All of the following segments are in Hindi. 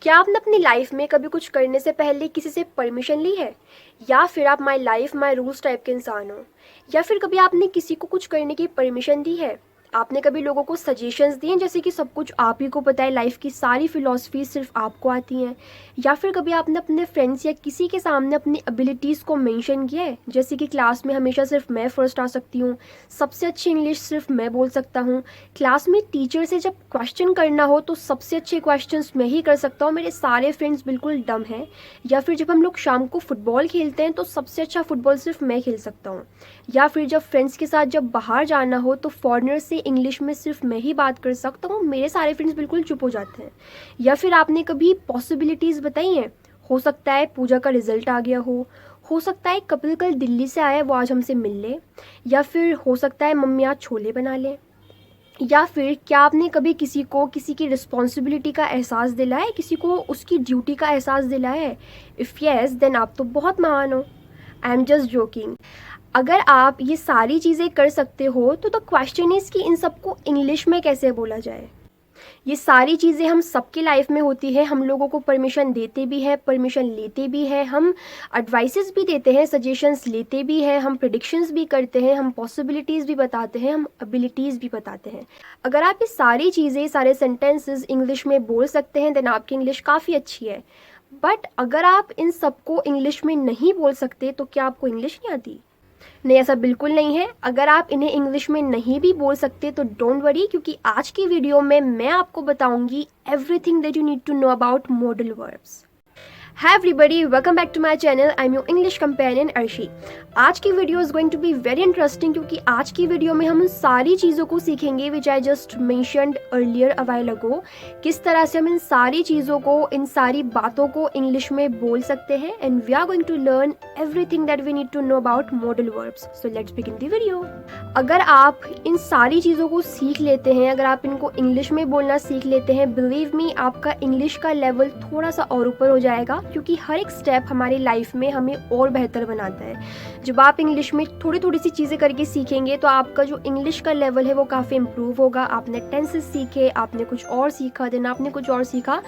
क्या आपने अपनी लाइफ में कभी कुछ करने से पहले किसी से परमिशन ली है? या फिर आप my life my rules type के इंसान हो? या फिर कभी आपने किसी को कुछ करने की परमिशन दी है? आपने कभी लोगों को सजेशंस दिए हैं, जैसे कि सब कुछ आप ही को पता है, लाइफ की सारी फिलॉसफी सिर्फ आपको आती हैं? या फिर कभी आपने अपने फ्रेंड्स या किसी के सामने अपनी एबिलिटीज़ को मेंशन किया है, जैसे कि क्लास में हमेशा सिर्फ मैं फर्स्ट आ सकती हूँ, सबसे अच्छी इंग्लिश सिर्फ मैं बोल सकता हूँ, क्लास में टीचर से जब क्वेश्चन करना हो तो सबसे अच्छे क्वेश्चंस मैं ही कर सकता हूँ, मेरे सारे फ्रेंड्स बिल्कुल डम हैं? या फिर जब हम लोग शाम को फुटबॉल खेलते हैं तो सबसे अच्छा फुटबॉल सिर्फ मैं खेल सकता हूँ? या फिर जब फ्रेंड्स के साथ जब बाहर जाना हो तो फॉरेनर से इंग्लिश में सिर्फ मैं ही बात कर सकता हूँ, मेरे सारे फ्रेंड्स बिल्कुल चुप हो जाते हैं? या फिर आपने कभी पॉसिबिलिटीज़ बताई हैं? हो सकता है पूजा का रिजल्ट आ गया हो सकता है कपिल कल दिल्ली से आया है, वो आज हमसे मिल ले, या फिर हो सकता है मम्मी आज छोले बना लें। या फिर क्या आपने कभी किसी को किसी की रिस्पॉन्सिबिलिटी का एहसास दिलाया है, किसी को उसकी ड्यूटी का एहसास दिलाया है? इफ़ येस देन आप तो बहुत महान हो। I am just joking. अगर आप ये सारी चीज़ें कर सकते हो तो द क्वेश्चन इज़ कि इन सबको इंग्लिश में कैसे बोला जाए? ये सारी चीज़ें हम सबकी लाइफ में होती है, हम लोगों को परमिशन देते भी हैं, परमिशन लेते भी हैं, हम एडवाइसेस भी देते हैं, सजेशंस लेते भी हैं, हम प्रेडिक्शंस भी करते हैं, हम पॉसिबिलिटीज़ भी बताते हैं, हम एबिलिटीज़ भी बताते हैं। अगर आप ये सारी चीज़ें, सारे सेंटेंसेस इंग्लिश में बोल सकते हैं देन आपकी इंग्लिश काफ़ी अच्छी है। बट अगर आप इन सबको इंग्लिश में नहीं बोल सकते तो क्या आपको इंग्लिश नहीं आती? नहीं, ऐसा बिल्कुल नहीं है। अगर आप इन्हें इंग्लिश में नहीं भी बोल सकते तो डोंट वरी, क्योंकि आज की वीडियो में मैं आपको बताऊंगी everything that you need to know about modal verbs. Hi everybody, welcome back to my channel. I'm your English companion Arshi. आज की video is going to be very interesting, क्योंकि आज की वीडियो में हम उन सारी चीज़ों को सीखेंगे which I just mentioned earlier a while ago. किस तरह से हम इन सारी चीज़ों को, इन सारी बातों को इंग्लिश में बोल सकते हैं, and we are going to learn everything that we need to know about modal verbs. So let's begin the video. अगर आप इन सारी चीज़ों को सीख लेते हैं, अगर आप इनको इंग्लिश में बोलना सीख लेते हैं, बिलीव मी आपका इंग्लिश का लेवल थोड़ा सा और ऊपर हो जाएगा, क्योंकि हर एक स्टेप हमारी लाइफ में हमें और बेहतर बनाता है। जब आप इंग्लिश में थोड़ी थोड़ी सी चीज़ें करके सीखेंगे तो आपका जो इंग्लिश का लेवल है वो काफ़ी इम्प्रूव होगा। आपने टेंसेस सीखे, आपने कुछ और सीखा, देन आपने कुछ और सीखा।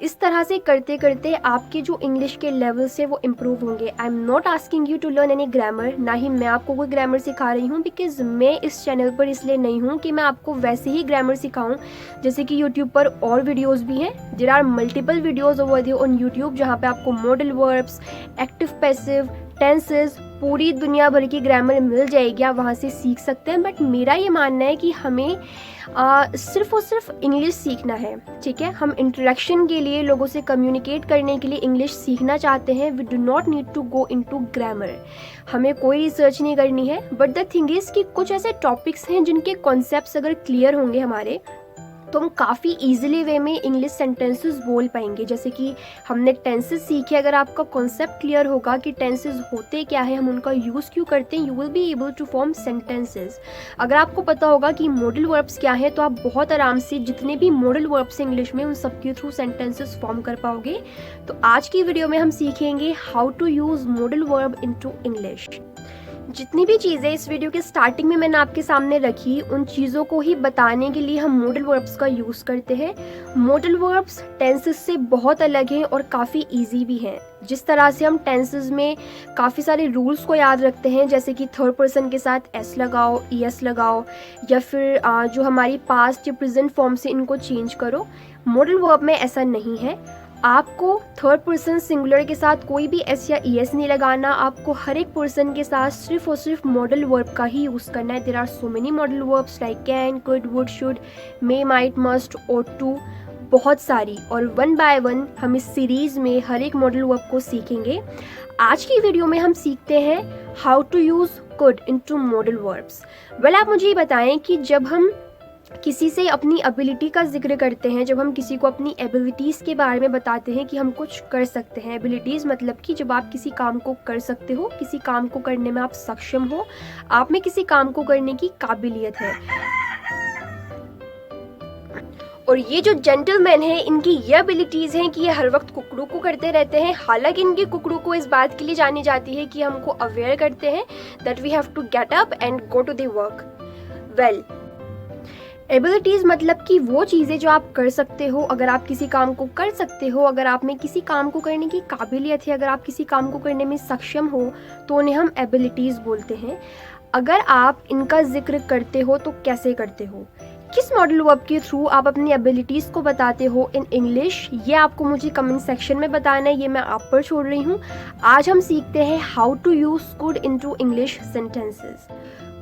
इस तरह से करते करते आपके जो इंग्लिश के लेवल्स है वो इम्प्रूव होंगे। I am not asking you to learn any grammar, ना ही मैं आपको कोई ग्रामर सिखा रही हूँ, बिकॉज मैं इस चैनल पर इसलिए नहीं हूँ कि मैं आपको वैसे ही ग्रामर सिखाऊँ जैसे कि यूट्यूब पर और वीडियोस भी हैं। There are multiple videos over there on YouTube जहाँ पे आपको modal verbs, active passive, tenses, पूरी दुनिया भर की ग्रामर मिल जाएगी, आप वहाँ से सीख सकते हैं। बट मेरा ये मानना है कि हमें सिर्फ और सिर्फ इंग्लिश सीखना है, ठीक है? हम इंटरेक्शन के लिए, लोगों से कम्युनिकेट करने के लिए इंग्लिश सीखना चाहते हैं। We do not need to go into grammar, हमें कोई रिसर्च नहीं करनी है। बट द थिंग इज़ कि कुछ ऐसे टॉपिक्स हैं जिनके कॉन्सेप्ट्स अगर क्लियर होंगे हमारे, तो हम काफ़ी ईजिली वे में इंग्लिश सेंटेंसेस बोल पाएंगे। जैसे कि हमने टेंसेस सीखे, अगर आपका कॉन्सेप्ट क्लियर होगा कि टेंसेस होते क्या है, हम उनका यूज़ क्यों करते हैं, you will be able to form sentences. अगर आपको पता होगा कि मॉडल वर्ब्स क्या है तो आप बहुत आराम से जितने भी मॉडल वर्ब्स इंग्लिश में उन सब के थ्रू सेंटेंसेस फॉर्म कर पाओगे। तो आज की वीडियो में हम सीखेंगे how to use modal verb into English. जितनी भी चीज़ें इस वीडियो के स्टार्टिंग में मैंने आपके सामने रखी, उन चीज़ों को ही बताने के लिए हम मॉडल वर्ब्स का यूज़ करते हैं। मॉडल वर्ब्स टेंसेस से बहुत अलग हैं और काफ़ी इजी भी हैं। जिस तरह से हम टेंसेस में काफ़ी सारे रूल्स को याद रखते हैं, जैसे कि थर्ड पर्सन के साथ एस लगाओ, ईएस लगाओ, या फिर जो हमारी पास्ट या प्रेजेंट फॉर्म से इनको चेंज करो, मॉडल वर्ब में ऐसा नहीं है। आपको थर्ड पर्सन सिंगुलर के साथ कोई भी एस या ई एस नहीं लगाना, आपको हर एक पर्सन के साथ सिर्फ और सिर्फ मॉडल वर्ब का ही यूज़ करना है। There are so many modal verbs like can, could, would, should, may, might, must, ought to, बहुत सारी। और वन बाय वन हम इस सीरीज़ में हर एक मॉडल वर्ब को सीखेंगे। आज की वीडियो में हम सीखते हैं how to use could into modal verbs. Well, आप मुझे ये बताएं कि जब हम किसी से अपनी एबिलिटी का जिक्र करते हैं, जब हम किसी को अपनी एबिलिटीज़ के बारे में बताते हैं कि हम कुछ कर सकते हैं, एबिलिटीज़ मतलब कि जब आप किसी काम को कर सकते हो, किसी काम को करने में आप सक्षम हो, आप में किसी काम को करने की काबिलियत है। और ये जो जेंटलमैन है, इनकी ये एबिलिटीज़ हैं कि ये हर वक्त कुकड़ू को करते रहते हैं। हालांकि इनकी कुकड़ू को इस बात के लिए जानी जाती है कि हमको अवेयर करते हैं that we have to get up and go to the work. Well, abilities मतलब कि वो चीज़ें जो आप कर सकते हो, अगर आप किसी काम को कर सकते हो, अगर आप में किसी काम को करने की काबिलियत है, अगर आप किसी काम को करने में सक्षम हो, तो उन्हें हम एबिलिटीज़ बोलते हैं। अगर आप इनका जिक्र करते हो तो कैसे करते हो, किस मॉडल वर्ब के थ्रू आप अपनी एबिलिटीज़ को बताते हो इन इंग्लिश, ये आपको मुझे कमेंट सेक्शन में बताना है, ये मैं आप पर छोड़ रही हूँ। आज हम सीखते हैं how to use could into English sentences.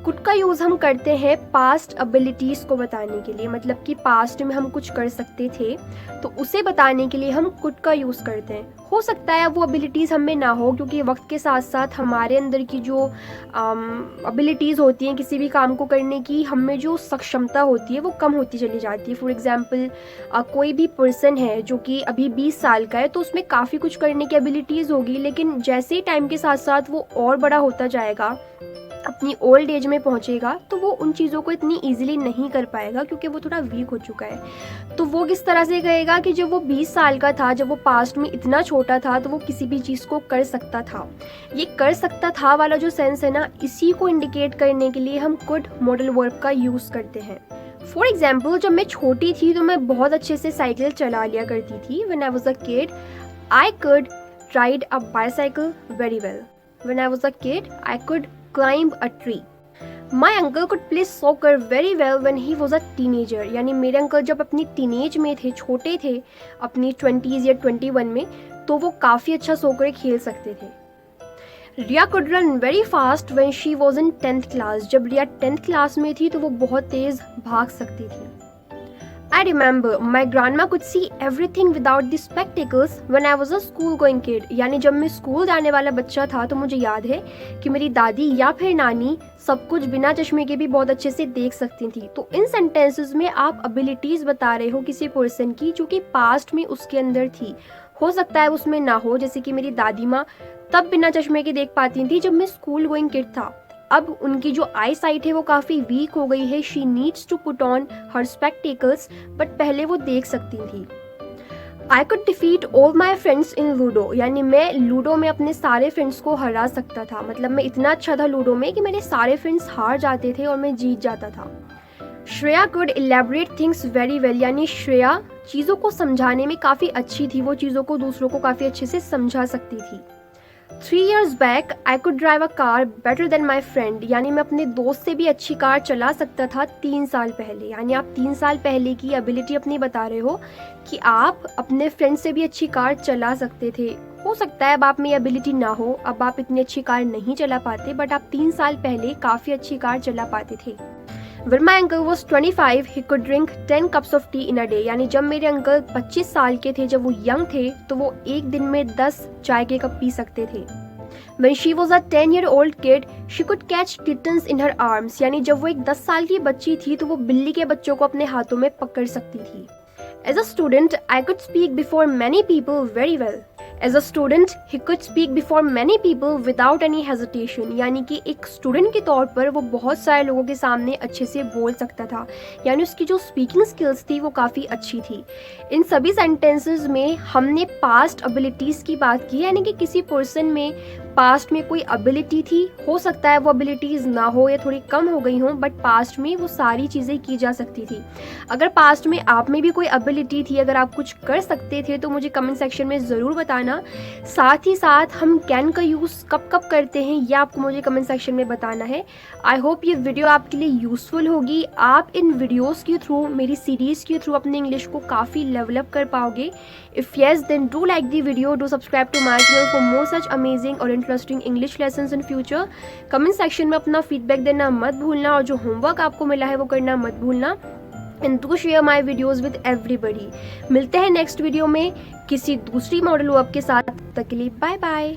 Could का यूज़ हम करते हैं पास्ट एबिलिटीज़ को बताने के लिए, मतलब कि पास्ट में हम कुछ कर सकते थे तो उसे बताने के लिए हम कुड का यूज़ करते हैं। हो सकता है वो एबिलिटीज़ हम में ना हो, क्योंकि वक्त के साथ साथ हमारे अंदर की जो एबिलिटीज़ होती हैं किसी भी काम को करने की, हम में जो सक्षमता होती है वो कम होती चली जाती है। फॉर एग्ज़ाम्पल कोई भी पर्सन है जो कि अभी 20 साल का है, तो उसमें काफ़ी कुछ करने की एबिलिटीज़ होगी, लेकिन जैसे ही टाइम के साथ साथ वो और बड़ा होता जाएगा, अपनी ओल्ड एज में पहुंचेगा, तो वो उन चीज़ों को इतनी इजीली नहीं कर पाएगा, क्योंकि वो थोड़ा वीक हो चुका है। तो वो किस तरह से कहेगा कि जब वो 20 साल का था, जब वो पास्ट में इतना छोटा था, तो वो किसी भी चीज़ को कर सकता था। ये कर सकता था वाला जो सेंस है ना, इसी को इंडिकेट करने के लिए हम कुड मॉडल वर्ब का यूज़ करते हैं। फॉर एग्जाम्पल, जब मैं छोटी थी तो मैं बहुत अच्छे से साइकिल चला लिया करती थी। When I was a kid I could ride a bicycle very well. When I was a kid I could climb a tree. My uncle could play soccer very well when he was a teenager. यानी मेरे अंकल जब अपनी टीनेज में थे, छोटे थे, अपनी 20s या 21 में, तो वो काफ़ी अच्छा सॉकर खेल सकते थे। रिया could run very fast when she was in 10th class. जब रिया 10th क्लास में थी तो वो बहुत तेज़ भाग सकती थी। I remember my grandma could see everything without the spectacles when I was a school going kid. यानी जब मैं स्कूल जाने वाला बच्चा था तो मुझे याद है कि मेरी दादी या फिर नानी सब कुछ बिना चश्मे के भी बहुत अच्छे से देख सकती थी। तो इन सेंटेंसेस में आप एबिलिटीज़ बता रहे हो किसी पर्सन की जो कि पास्ट में उसके अंदर थी। हो सकता है उसमें ना हो, जैसे कि मेरी दादी माँ तब बिना चश्मे के देख पाती थी जब मैं स्कूल गोइंग किड था। अब उनकी जो आई साइट है वो काफ़ी वीक हो गई है। She needs to put on her spectacles, but पहले वो देख सकती थी। I could defeat all my friends in ludo, यानी मैं लूडो में अपने सारे फ्रेंड्स को हरा सकता था। मतलब मैं इतना अच्छा था लूडो में कि मेरे सारे फ्रेंड्स हार जाते थे और मैं जीत जाता था। Shreya could elaborate things very well, यानी श्रेया चीज़ों को समझाने में काफ़ी अच्छी थी, वो चीज़ों को दूसरों को काफ़ी अच्छे से समझा सकती थी। 3 years back I could drive a car better than my friend, यानी मैं अपने दोस्त से भी अच्छी कार चला सकता था 3 साल पहले। यानी आप 3 साल पहले की एबिलिटी अपनी बता रहे हो कि आप अपने फ्रेंड से भी अच्छी कार चला सकते थे। हो सकता है अब आप में एबिलिटी ना हो, अब आप इतनी अच्छी कार नहीं चला पाते, बट आप 3 साल पहले काफ़ी अच्छी कार चला पाते थे। When my uncle was 25, he could drink 10 cups of tea in a day. यानी जब मेरे अंकल 25 साल के थे, जब वो यंग थे, तो वो एक दिन में 10 चाय के कप पी सकते थे। When she was a 10-year-old kid, she could catch kittens in her arms. यानी जब वो एक 10 साल की बच्ची थी तो वो बिल्ली के बच्चों को अपने हाथों में पकड़ सकती थी। As a student, I could speak before many people very well. As a student, he could speak before many people without any hesitation. यानी कि एक स्टूडेंट के तौर पर वो बहुत सारे लोगों के सामने अच्छे से बोल सकता था, यानी उसकी जो स्पीकिंग स्किल्स थी वो काफ़ी अच्छी थी। इन सभी सेंटेंसेस में हमने पास्ट एबिलिटीज़ की बात की, यानी कि किसी पर्सन में पास्ट में कोई एबिलिटी थी। हो सकता है वो एबिलिटीज़ ना हो या थोड़ी कम हो गई हों, बट पास्ट में वो सारी चीज़ें की जा सकती थी। अगर पास्ट में आप में भी कोई एबिलिटी थी, अगर आप कुछ कर सकते थे, तो मुझे कमेंट सेक्शन में ज़रूर बताना। साथ ही साथ हम कैन का यूज़ कब कब करते हैं ये आपको मुझे कमेंट सेक्शन में बताना है। आई होप ये वीडियो आपके लिए यूज़फुल होगी। आप इन वीडियोज़ के थ्रू, मेरी सीरीज़ के थ्रू अपने इंग्लिश को काफ़ी डेवलप कर पाओगे। If yes, then do like the video, do subscribe to my channel for more such amazing और interesting English lessons in future. Comment section में अपना फीडबैक देना मत भूलना, और जो होमवर्क आपको मिला है वो करना मत भूलना। And do share my videos with everybody. मिलते हैं नेक्स्ट वीडियो में किसी दूसरी मॉडल वर्ब के साथ। तब तक के लिए बाय बाय।